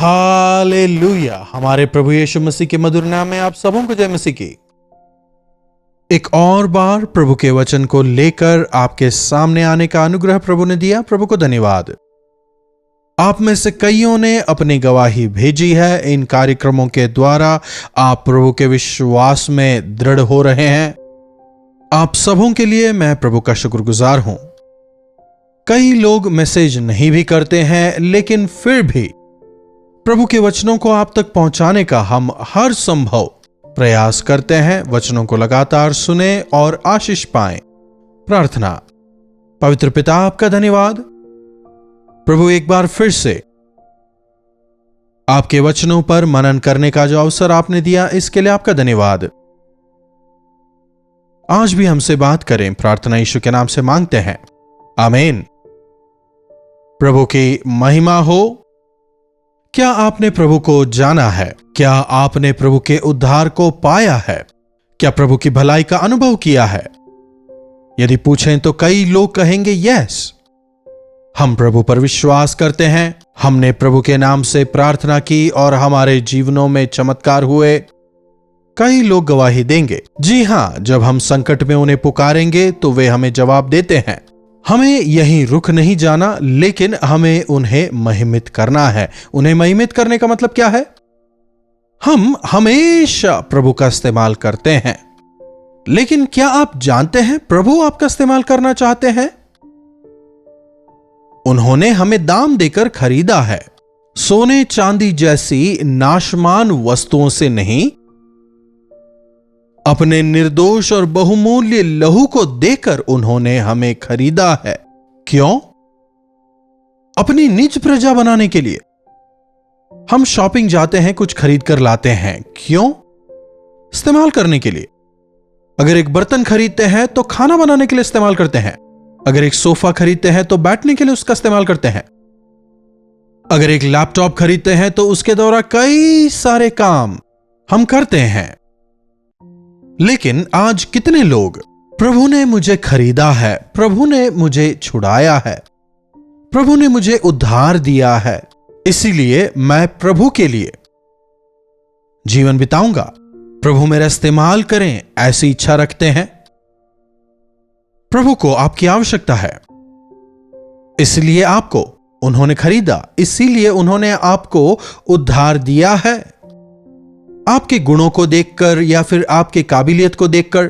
Hallelujah. हमारे प्रभु यीशु मसीह के मधुर नाम में आप सबों को जय मसीह की। एक और बार प्रभु के वचन को लेकर आपके सामने आने का अनुग्रह प्रभु ने दिया। प्रभु को धन्यवाद। आप में से कईयों ने अपनी गवाही भेजी है। इन कार्यक्रमों के द्वारा आप प्रभु के विश्वास में दृढ़ हो रहे हैं। आप सबों के लिए मैं प्रभु का शुक्रगुजार हूं। कई लोग मैसेज नहीं भी करते हैं, लेकिन फिर भी प्रभु के वचनों को आप तक पहुंचाने का हम हर संभव प्रयास करते हैं। वचनों को लगातार सुने और आशीष पाएं। प्रार्थना। पवित्र पिता, आपका धन्यवाद प्रभु, एक बार फिर से आपके वचनों पर मनन करने का जो अवसर आपने दिया, इसके लिए आपका धन्यवाद। आज भी हमसे बात करें, प्रार्थना यीशु के नाम से मांगते हैं, आमीन। प्रभु की महिमा हो। क्या आपने प्रभु को जाना है? क्या आपने प्रभु के उद्धार को पाया है? क्या प्रभु की भलाई का अनुभव किया है? यदि पूछें तो कई लोग कहेंगे यस, हम प्रभु पर विश्वास करते हैं, हमने प्रभु के नाम से प्रार्थना की और हमारे जीवनों में चमत्कार हुए। कई लोग गवाही देंगे, जी हां, जब हम संकट में उन्हें पुकारेंगे तो वे हमें जवाब देते हैं। हमें यहीं रुक नहीं जाना, लेकिन हमें उन्हें महिमित करना है। उन्हें महिमित करने का मतलब क्या है? हम हमेशा प्रभु का इस्तेमाल करते हैं, लेकिन क्या आप जानते हैं प्रभु आपका इस्तेमाल करना चाहते हैं? उन्होंने हमें दाम देकर खरीदा है, सोने चांदी जैसी नाशमान वस्तुओं से नहीं, अपने निर्दोष और बहुमूल्य लहू को देकर उन्होंने हमें खरीदा है। क्यों? अपनी निज प्रजा बनाने के लिए। हम शॉपिंग जाते हैं, कुछ खरीद कर लाते हैं। क्यों? इस्तेमाल करने के लिए। अगर एक बर्तन खरीदते हैं तो खाना बनाने के लिए इस्तेमाल करते हैं। अगर एक सोफा खरीदते हैं तो बैठने के लिए उसका इस्तेमाल करते हैं। अगर एक लैपटॉप खरीदते हैं तो उसके द्वारा कई सारे काम हम करते हैं। लेकिन आज कितने लोग, प्रभु ने मुझे खरीदा है, प्रभु ने मुझे छुड़ाया है, प्रभु ने मुझे उद्धार दिया है, इसीलिए मैं प्रभु के लिए जीवन बिताऊंगा, प्रभु मेरा इस्तेमाल करें, ऐसी इच्छा रखते हैं। प्रभु को आपकी आवश्यकता है, इसलिए आपको उन्होंने खरीदा, इसीलिए उन्होंने आपको उद्धार दिया है। आपके गुणों को देखकर या फिर आपके काबिलियत को देखकर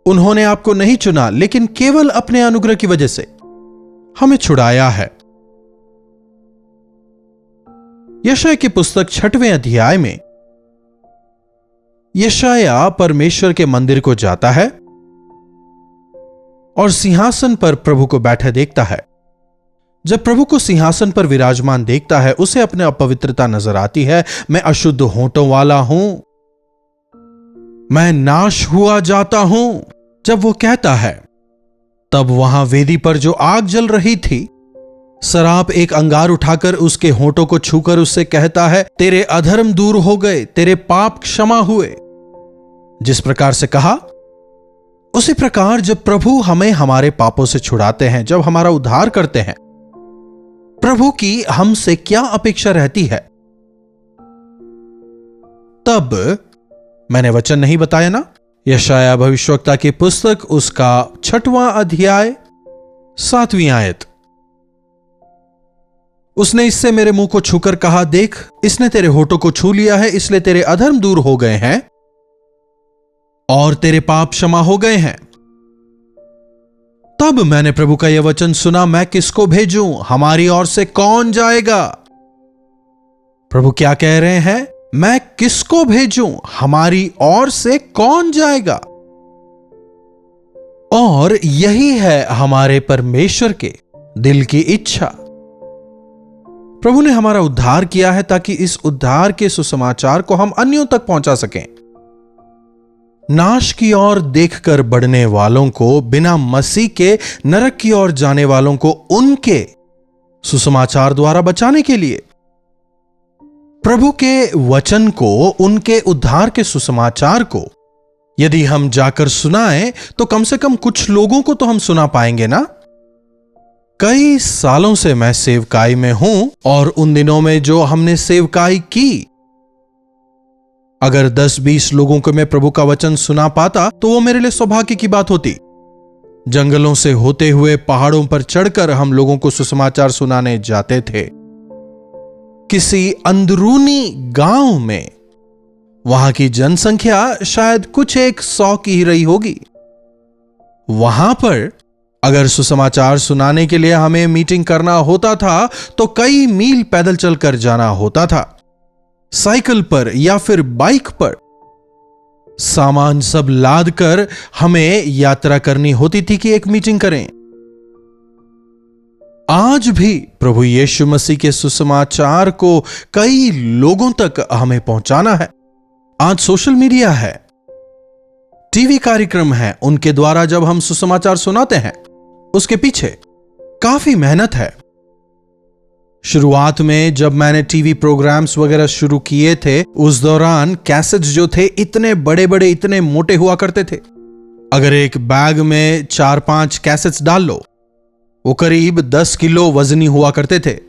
उन्होंने आपको नहीं चुना, लेकिन केवल अपने अनुग्रह की वजह से हमें छुड़ाया है। यशायाह की पुस्तक 6वें अध्याय में यशायाह परमेश्वर के मंदिर को जाता है और सिंहासन पर प्रभु को बैठे देखता है। जब प्रभु को सिंहासन पर विराजमान देखता है, उसे अपने अपवित्रता नजर आती है। मैं अशुद्ध होंठों वाला हूं, मैं नाश हुआ जाता हूं। जब वो कहता है, तब वहां वेदी पर जो आग जल रही थी, सराप एक अंगार उठाकर उसके होंठों को छूकर उससे कहता है, तेरे अधर्म दूर हो गए, तेरे पाप क्षमा हुए। जिस प्रकार से कहा, उसी प्रकार जब प्रभु हमें हमारे पापों से छुड़ाते हैं, जब हमारा उद्धार करते हैं, प्रभु की हमसे क्या अपेक्षा रहती है? तब मैंने वचन नहीं बताया ना? यशायाह भविष्यवक्ता की पुस्तक, उसका 6वां अध्याय 7वीं आयत। उसने इससे मेरे मुंह को छूकर कहा, देख, इसने तेरे होठों को छू लिया है, इसलिए तेरे अधर्म दूर हो गए हैं और तेरे पाप क्षमा हो गए हैं। तब मैंने प्रभु का यह वचन सुना, मैं किसको भेजूं? हमारी ओर से कौन जाएगा? प्रभु क्या कह रहे हैं? मैं किसको भेजूं? हमारी ओर से कौन जाएगा? और यही है हमारे परमेश्वर के दिल की इच्छा। प्रभु ने हमारा उद्धार किया है ताकि इस उद्धार के सुसमाचार को हम अन्यों तक पहुंचा सकें। नाश की ओर देखकर बढ़ने वालों को, बिना मसीह के नरक की ओर जाने वालों को उनके सुसमाचार द्वारा बचाने के लिए प्रभु के वचन को, उनके उद्धार के सुसमाचार को यदि हम जाकर सुनाएं तो कम से कम कुछ लोगों को तो हम सुना पाएंगे ना। कई सालों से मैं सेवकाई में हूं और उन दिनों में जो हमने सेवकाई की, अगर 10-20 लोगों को मैं प्रभु का वचन सुना पाता तो वो मेरे लिए सौभाग्य की बात होती। जंगलों से होते हुए पहाड़ों पर चढ़कर हम लोगों को सुसमाचार सुनाने जाते थे। किसी अंदरूनी गांव में वहां की जनसंख्या शायद कुछ 100 की ही रही होगी। वहां पर अगर सुसमाचार सुनाने के लिए हमें मीटिंग करना होता था तो कई मील पैदल चलकर जाना होता था, साइकिल पर या फिर बाइक पर सामान सब लाद कर हमें यात्रा करनी होती थी कि एक मीटिंग करें। आज भी प्रभु यीशु मसीह के सुसमाचार को कई लोगों तक हमें पहुंचाना है। आज सोशल मीडिया है, टीवी कार्यक्रम है, उनके द्वारा जब हम सुसमाचार सुनाते हैं उसके पीछे काफी मेहनत है। शुरुआत में जब मैंने टीवी प्रोग्राम्स वगैरह शुरू किए थे, उस दौरान कैसेट्स जो थे इतने बड़े बड़े, इतने मोटे हुआ करते थे। अगर एक बैग में 4-5 कैसेट्स डाल लो, वो करीब 10 किलो वजनी हुआ करते थे।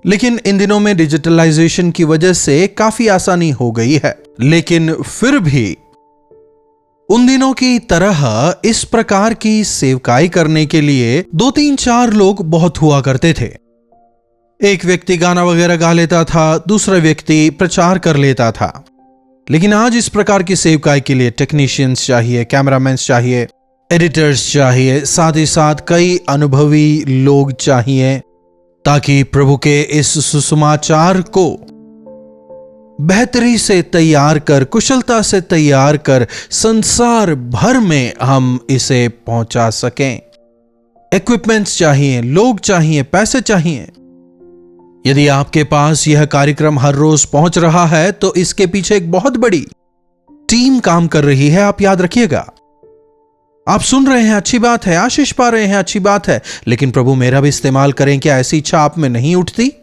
लेकिन इन दिनों में डिजिटलाइजेशन की वजह से काफी आसानी हो गई है, लेकिन फिर भी उन दिनों की तरह इस प्रकार की सेवकाई करने के लिए 2-3-4 लोग बहुत हुआ करते थे। एक व्यक्ति गाना वगैरह गा लेता था, दूसरा व्यक्ति प्रचार कर लेता था। लेकिन आज इस प्रकार की सेवकाई के लिए टेक्नीशियंस चाहिए, कैमरामैन चाहिए, एडिटर्स चाहिए, साथ ही साथ कई अनुभवी लोग चाहिए, ताकि प्रभु के इस सुसमाचार को बेहतरी से तैयार कर, कुशलता से तैयार कर संसार भर में हम इसे पहुंचा सकें। इक्विपमेंट्स चाहिए, लोग चाहिए, पैसे चाहिए। यदि आपके पास यह कार्यक्रम हर रोज पहुंच रहा है तो इसके पीछे एक बहुत बड़ी टीम काम कर रही है, आप याद रखिएगा। आप सुन रहे हैं, अच्छी बात है, आशीष पा रहे हैं, अच्छी बात है, लेकिन प्रभु मेरा भी इस्तेमाल करें, क्या ऐसी इच्छा आप में नहीं उठती?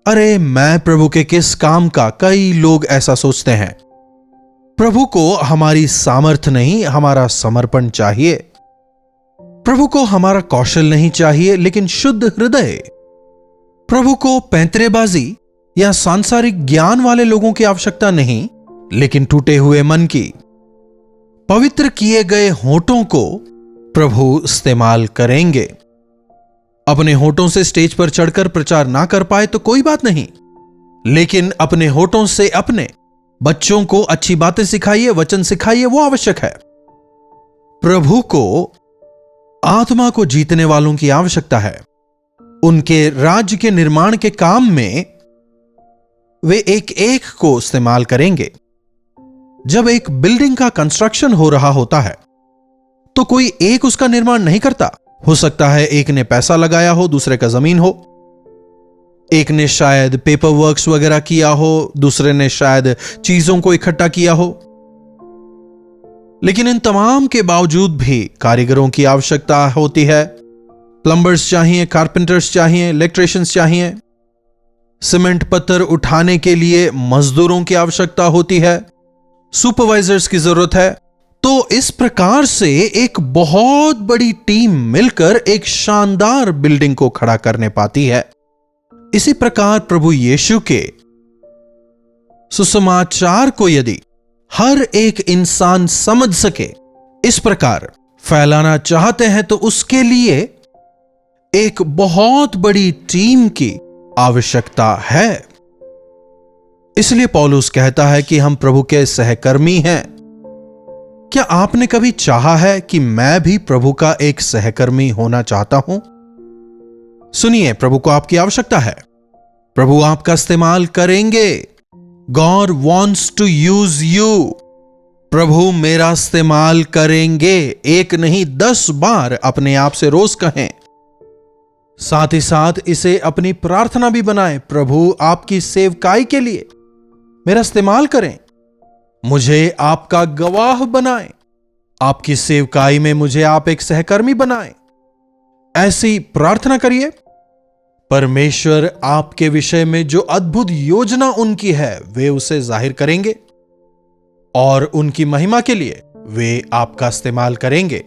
अरे मैं प्रभु के किस काम का? कई लोग ऐसा सोचते हैं। प्रभु को हमारी सामर्थ्य नहीं, हमारा समर्पण चाहिए। प्रभु को हमारा कौशल नहीं चाहिए, लेकिन शुद्ध हृदय। प्रभु को पैंतरेबाजी या सांसारिक ज्ञान वाले लोगों की आवश्यकता नहीं, लेकिन टूटे हुए मन की, पवित्र किए गए होठों को प्रभु इस्तेमाल करेंगे। अपने होठों से स्टेज पर चढ़कर प्रचार ना कर पाए तो कोई बात नहीं, लेकिन अपने होठों से अपने बच्चों को अच्छी बातें सिखाइए, वचन सिखाइए, वो आवश्यक है। प्रभु को आत्मा को जीतने वालों की आवश्यकता है। उनके राज्य के निर्माण के काम में वे एक एक को इस्तेमाल करेंगे। जब एक बिल्डिंग का कंस्ट्रक्शन हो रहा होता है तो कोई एक उसका निर्माण नहीं करता। हो सकता है एक ने पैसा लगाया हो, दूसरे का जमीन हो, एक ने शायद पेपर वर्क्स वगैरह किया हो, दूसरे ने शायद चीजों को इकट्ठा किया हो। लेकिन इन तमाम के बावजूद भी कारीगरों की आवश्यकता होती है। प्लम्बर्स चाहिए, कारपेंटर्स चाहिए, इलेक्ट्रिशियंस चाहिए, सीमेंट पत्थर उठाने के लिए मजदूरों की आवश्यकता होती है, सुपरवाइजर्स की जरूरत है। तो इस प्रकार से एक बहुत बड़ी टीम मिलकर एक शानदार बिल्डिंग को खड़ा करने पाती है। इसी प्रकार प्रभु यीशु के सुसमाचार को यदि हर एक इंसान समझ सके, इस प्रकार फैलाना चाहते हैं तो उसके लिए एक बहुत बड़ी टीम की आवश्यकता है। इसलिए पौलुस कहता है कि हम प्रभु के सहकर्मी हैं। क्या आपने कभी चाहा है कि मैं भी प्रभु का एक सहकर्मी होना चाहता हूं? सुनिए, प्रभु को आपकी आवश्यकता है, प्रभु आपका इस्तेमाल करेंगे। God wants to use you. प्रभु मेरा इस्तेमाल करेंगे। एक नहीं 10 बार अपने आप से रोज कहें। साथ ही साथ इसे अपनी प्रार्थना भी बनाएं, प्रभु आपकी सेवकाई के लिए मेरा इस्तेमाल करें, मुझे आपका गवाह बनाएं, आपकी सेवकाई में मुझे आप एक सहकर्मी बनाएं। ऐसी प्रार्थना करिए। परमेश्वर आपके विषय में जो अद्भुत योजना उनकी है वे उसे जाहिर करेंगे और उनकी महिमा के लिए वे आपका इस्तेमाल करेंगे।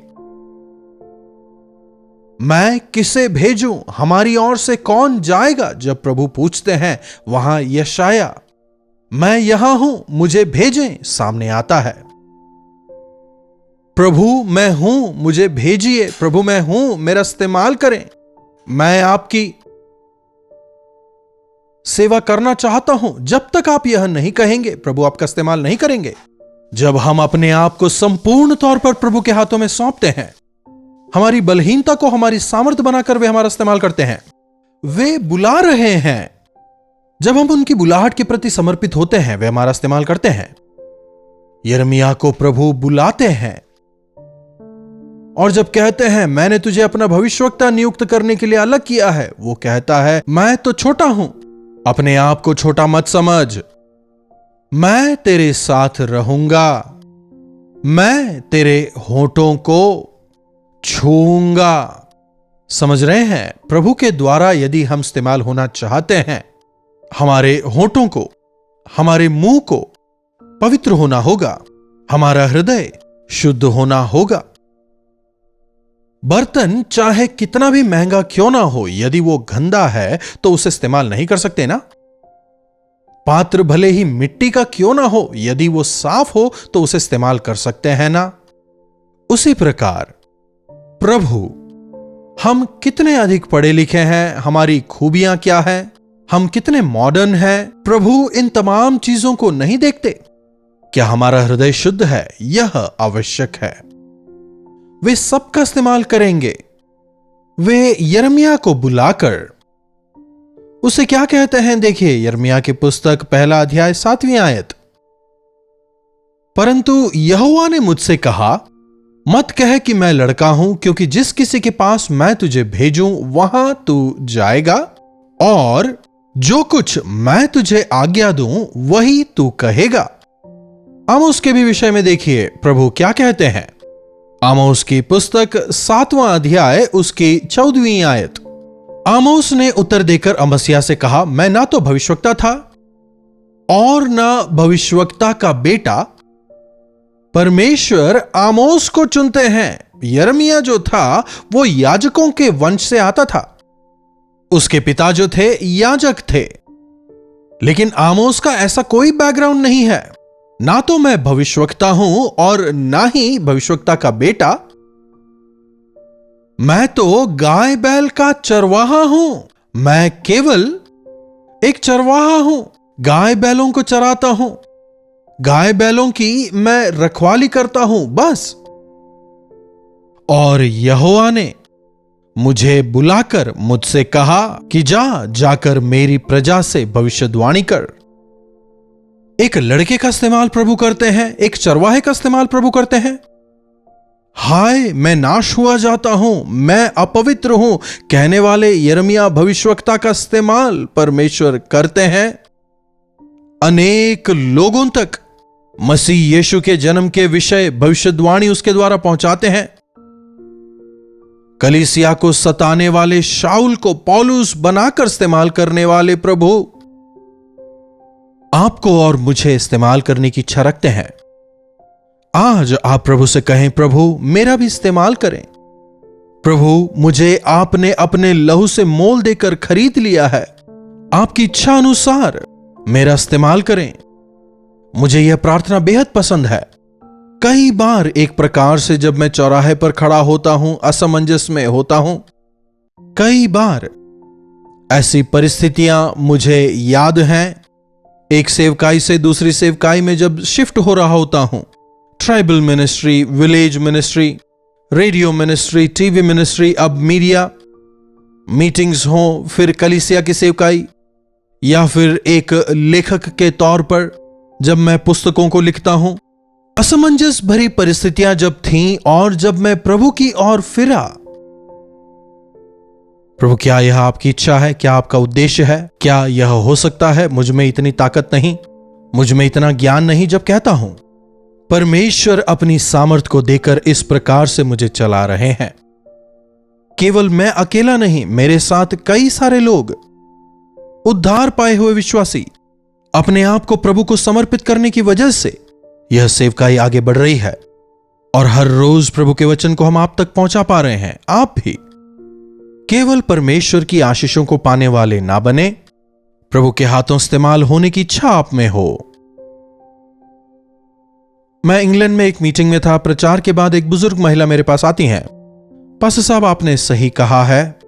मैं किसे भेजूं, हमारी ओर से कौन जाएगा? जब प्रभु पूछते हैं, वहां यशाया मैं यहां हूं, मुझे भेजें सामने आता है। प्रभु मैं हूं, मुझे भेजिए। प्रभु मैं हूं, मेरा इस्तेमाल करें। मैं आपकी सेवा करना चाहता हूं। जब तक आप यह नहीं कहेंगे, प्रभु आपका इस्तेमाल नहीं करेंगे। जब हम अपने आप को संपूर्ण तौर पर प्रभु के हाथों में सौंपते हैं, हमारी बलहीनता को हमारी सामर्थ्य बनाकर वे हमारा इस्तेमाल करते हैं। वे बुला रहे हैं। जब हम उनकी बुलाहट के प्रति समर्पित होते हैं, वे हमारा इस्तेमाल करते हैं। यिर्मयाह को प्रभु बुलाते हैं और जब कहते हैं, मैंने तुझे अपना भविष्यवक्ता नियुक्त करने के लिए अलग किया है, वो कहता है, मैं तो छोटा हूं, अपने आप को छोटा मत समझ। मैं तेरे साथ रहूंगा, मैं तेरे होठों को छूंगा। समझ रहे हैं? प्रभु के द्वारा यदि हम इस्तेमाल होना चाहते हैं, हमारे होठों को, हमारे मुंह को पवित्र होना होगा, हमारा हृदय शुद्ध होना होगा। बर्तन चाहे कितना भी महंगा क्यों ना हो, यदि वो गंदा है तो उसे इस्तेमाल नहीं कर सकते ना। पात्र भले ही मिट्टी का क्यों ना हो, यदि वो साफ हो तो उसे इस्तेमाल कर सकते हैं ना। उसी प्रकार प्रभु, हम कितने अधिक पढ़े लिखे हैं, हमारी खूबियां क्या हैं, हम कितने मॉडर्न हैं, प्रभु इन तमाम चीजों को नहीं देखते। क्या हमारा हृदय शुद्ध है? यह आवश्यक है। वे सबका इस्तेमाल करेंगे। वे यिर्मयाह को बुलाकर उसे क्या कहते हैं? देखिए, यिर्मयाह की पुस्तक 1 अध्याय 7वीं आयत। परंतु यहोवा ने मुझसे कहा, मत कह कि मैं लड़का हूं, क्योंकि जिस किसी के पास मैं तुझे भेजूं वहां तू जाएगा, और जो कुछ मैं तुझे आज्ञा दूं वही तू कहेगा। आमोस के भी विषय में देखिए प्रभु क्या कहते हैं। आमोस की पुस्तक 7वां अध्याय उसकी 14वीं आयत। आमोस ने उत्तर देकर अमस्याह से कहा, मैं ना तो भविष्यवक्ता था और ना भविष्यवक्ता का बेटा। परमेश्वर आमोस को चुनते हैं। यिर्मयाह जो था वो याजकों के वंश से आता था। उसके पिता जो थे याजक थे। लेकिन आमोस का ऐसा कोई बैकग्राउंड नहीं है। ना तो मैं भविष्यवक्ता हूं और ना ही भविष्यवक्ता का बेटा। मैं तो गाय बैल का चरवाहा हूं। मैं केवल एक चरवाहा हूं। गाय बैलों को चराता हूं। गाय बैलों की मैं रखवाली करता हूं, बस। और यहोवा ने मुझे बुलाकर मुझसे कहा कि जाकर मेरी प्रजा से भविष्यवाणी कर। एक लड़के का इस्तेमाल प्रभु करते हैं, एक चरवाहे का इस्तेमाल प्रभु करते हैं। हाय, मैं नाश हुआ जाता हूं, मैं अपवित्र हूं कहने वाले यिर्मयाह भविष्यवक्ता का इस्तेमाल परमेश्वर करते हैं। अनेक लोगों तक मसीह यीशु के जन्म के विषय भविष्यवाणी उसके द्वारा पहुंचाते हैं। कलीसिया को सताने वाले शाऊल को पौलुस बनाकर इस्तेमाल करने वाले प्रभु आपको और मुझे इस्तेमाल करने की इच्छा रखते हैं। आज आप प्रभु से कहें, प्रभु मेरा भी इस्तेमाल करें। प्रभु, मुझे आपने अपने लहू से मोल देकर खरीद लिया है। आपकी इच्छा अनुसार मेरा इस्तेमाल करें। मुझे यह प्रार्थना बेहद पसंद है। कई बार एक प्रकार से जब मैं चौराहे पर खड़ा होता हूं, असमंजस में होता हूं। कई बार ऐसी परिस्थितियां मुझे याद हैं। एक सेवकाई से दूसरी सेवकाई में जब शिफ्ट हो रहा होता हूं, tribal ministry, village ministry, radio ministry, TV ministry, अब मीडिया मीटिंग्स हो, फिर कलीसिया की सेवकाई, या फिर एक लेखक के तौर पर जब मैं पुस्तकों को लिखता हूं। असमंजस भरी परिस्थितियां जब थीं और जब मैं प्रभु की ओर फिरा, प्रभु क्या यह आपकी इच्छा है? क्या आपका उद्देश्य है? क्या यह हो सकता है? मुझ में इतनी ताकत नहीं, मुझ में इतना ज्ञान नहीं। जब कहता हूं, परमेश्वर अपनी सामर्थ को देकर इस प्रकार से मुझे चला रहे हैं। केवल मैं अकेला नहीं, मेरे साथ कई सारे लोग, उद्धार पाए हुए विश्वासी, अपने आप को प्रभु को समर्पित करने की वजह से यह सेवकाई आगे बढ़ रही है। और हर रोज प्रभु के वचन को हम आप तक पहुंचा पा रहे हैं। आप भी केवल परमेश्वर की आशीषों को पाने वाले ना बने, प्रभु के हाथों इस्तेमाल होने की इच्छा आप में हो। मैं इंग्लैंड में एक मीटिंग में था। प्रचार के बाद एक बुजुर्ग महिला मेरे पास आती हैं। पास्टर साहब, आपने सही कहा है।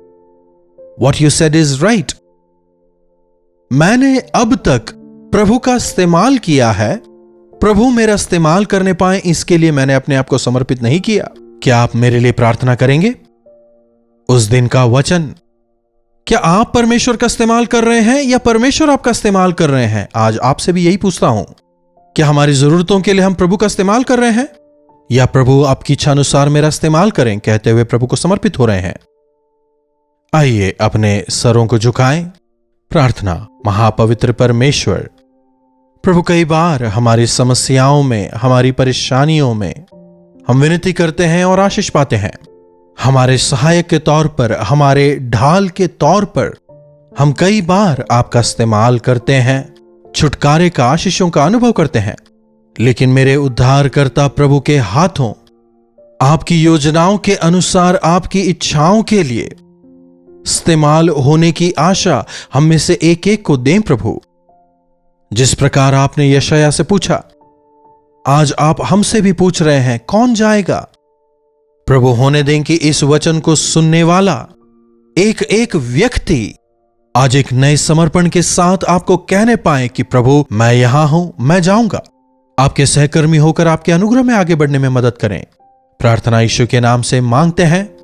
What you said is right. मैंने अब तक प्रभु का इस्तेमाल किया है, प्रभु मेरा इस्तेमाल करने पाए इसके लिए मैंने अपने आप को समर्पित नहीं किया। क्या आप मेरे लिए प्रार्थना करेंगे? उस दिन का वचन, क्या आप परमेश्वर का इस्तेमाल कर रहे हैं या परमेश्वर आपका इस्तेमाल कर रहे हैं? आज आपसे भी यही पूछता हूं, क्या हमारी जरूरतों के लिए हम प्रभु का इस्तेमाल कर रहे हैं या प्रभु आपकी इच्छा अनुसार मेरा इस्तेमाल करें कहते हुए प्रभु को समर्पित हो रहे हैं? आइए अपने सरों को झुकाएं। प्रार्थना। महापवित्र परमेश्वर, प्रभु, कई बार हमारी समस्याओं में, हमारी परेशानियों में हम विनती करते हैं और आशीष पाते हैं। हमारे सहायक के तौर पर, हमारे ढाल के तौर पर हम कई बार आपका इस्तेमाल करते हैं, छुटकारे का, आशीषों का अनुभव करते हैं। लेकिन मेरे उद्धारकर्ता प्रभु के हाथों आपकी योजनाओं के अनुसार, आपकी इच्छाओं के लिए इस्तेमाल होने की आशा हम में से एक एक को दें प्रभु। जिस प्रकार आपने यशायाह से पूछा, आज आप हमसे भी पूछ रहे हैं, कौन जाएगा? प्रभु, होने दें कि इस वचन को सुनने वाला एक एक व्यक्ति आज एक नए समर्पण के साथ आपको कहने पाए कि प्रभु, मैं यहां हूं, मैं जाऊंगा। आपके सहकर्मी होकर आपके अनुग्रह में आगे बढ़ने में मदद करें। प्रार्थना यीशु के नाम से मांगते हैं,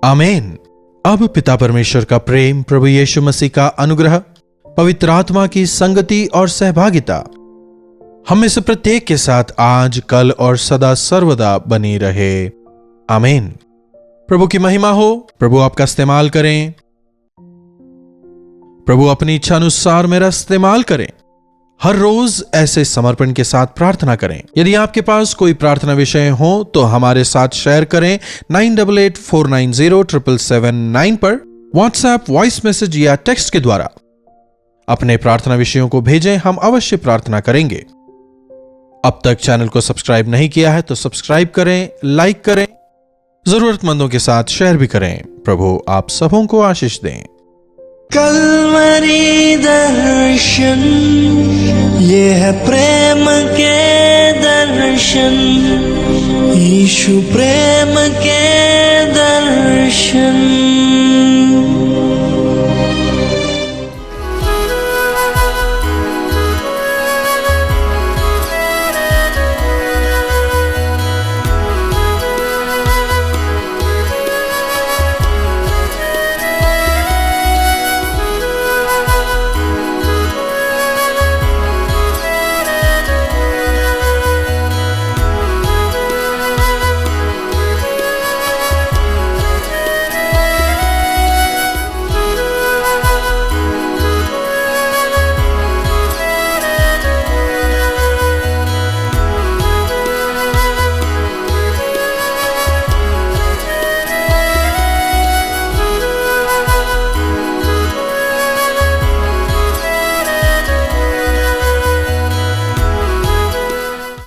आमीन। अब पिता परमेश्वर का प्रेम, प्रभु यीशु मसीह का अनुग्रह, पवित्र आत्मा की संगति और सहभागिता हम में से प्रत्येक के साथ आज, कल और सदा सर्वदा बनी रहे। आमीन। प्रभु की महिमा हो। प्रभु आपका इस्तेमाल करें। प्रभु अपनी इच्छा अनुसार मेरा इस्तेमाल करें। हर रोज ऐसे समर्पण के साथ प्रार्थना करें। यदि आपके पास कोई प्रार्थना विषय हो तो हमारे साथ शेयर करें 9884907779 पर व्हाट्सएप, वॉइस मैसेज या टेक्स्ट के द्वारा अपने प्रार्थना विषयों को भेजें। हम अवश्य प्रार्थना करेंगे। अब तक चैनल को सब्सक्राइब नहीं किया है तो सब्सक्राइब करें, लाइक करें, जरूरतमंदों के साथ शेयर भी करें। प्रभु आप सबों को आशीष दें। कल्वरी दर्शन, ये है प्रेम के दर्शन, यीशु प्रेम के दर्शन।